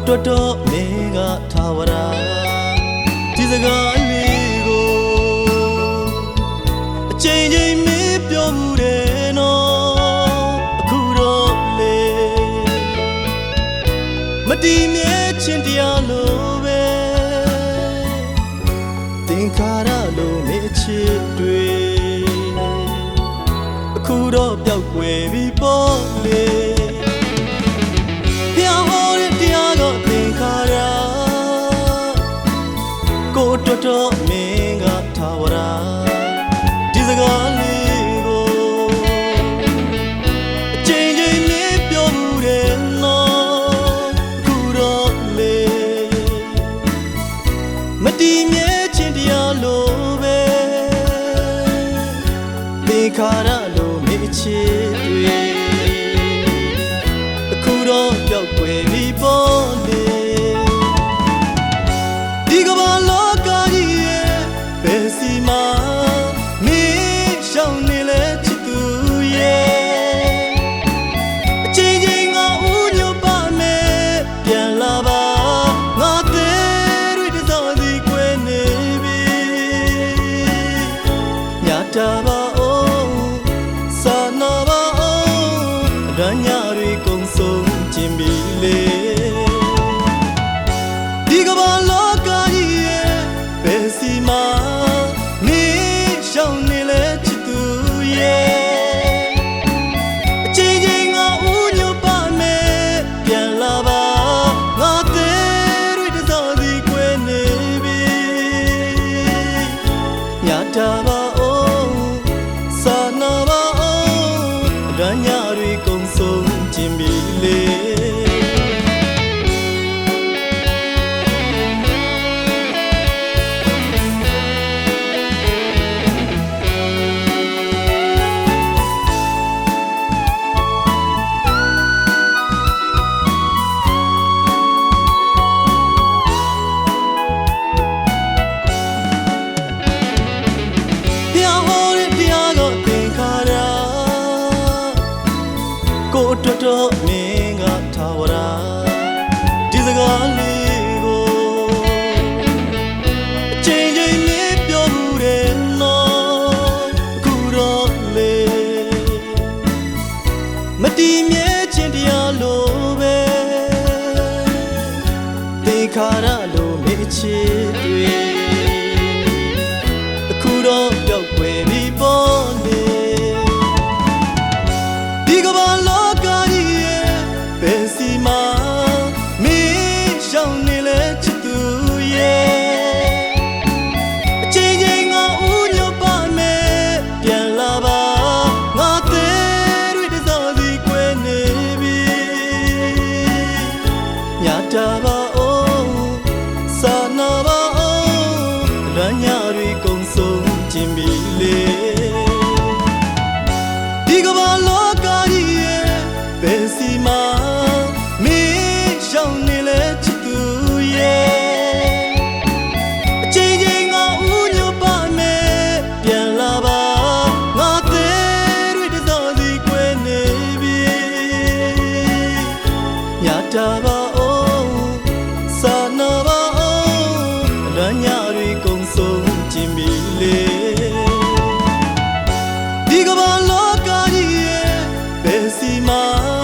တော်တော်မင်းကထားဝရာဒီစကားလေးကိုအချိန်ချင်းမင်းပြောမှုတယ်နော်အခုတော့လေမတည်မြဲခြင်းတရားလိုပဲသင်္ခါရလိုမေ့ချစ်တွေအခုတော့ပျောက်ကွယ်ပြီပေါ့လေတော်တော်မင်းကထားဝရာဒီစကားလေးကိုအချိန်ချင်းမင်းပြောမှုတယ်နော်အခုတော့လေမတည်မြဲခြင်းတရားလိုပဲသင်္ခါရလိုမေ့ချစ်တွေအခုတော့ပျောက်ကွယ်ပြီပေါ့လေဒီကဘာလောဘယ်စီမှာမင်းရှောင်းနေလဲချစ်သူရဲ့အချိန်ချင်းငါဦးညွတ်ပါမယ်ပြန်လာပါငါသေးတွေတစောစီကွယ်နေပြီညတာပါအောင်စာနာပါအောင်ရညတွေကုန်ဆုံးခြင်းပြီလေဒီကဘာလောကကြီးရဲ့ဘယ်စီမှာတာပါအောင်စာနာပါအောင်ရညတွေကုန်ဆုံးခြင်းပြီလေတော်တော်မင်းကထားဝရာဒီစကားလေးကိုအချိန်ချင်းမင်းပြောမှုတယ်နော်အခုတော့လေမတည်မြဲခြင်းတရားလိုပဲသင်္ခါရလိုမေ့ချစ်တွေအခုတော့ပျောက်ကွယ်ပြီပေါ့လေဒီကဘာလောဘယ်စီမှာမင်းရှောင်းနေလဲချစ်သူရဲ့အချိန်ချင်းငါဦးညွတ်ပါမယ်ပြန်လာပါငါသေးတွေတစောစီကွယ်နေပြီညတာပါအောင်စာနာပါအောင်ရညတွေကုန်ဆုံးခြင်းပြီလေဒီကဘာလောကကြီးရဲ့ဘယ်စီမှာရှောင်းနေလဲချစ်သူရဲ့အချိန်ချင်းငါဦးညွတ်ပါမယ်ပြန်လာပါငါသေးတွေတစောစီကွယ်နေပြီညတာပါအောင်စာနာပါအောင်ရညတွေကုန်ဆုံးခြင်းပြီလေဒီကဘာလောကကြီးရဲ့ဘယ်စီမှာ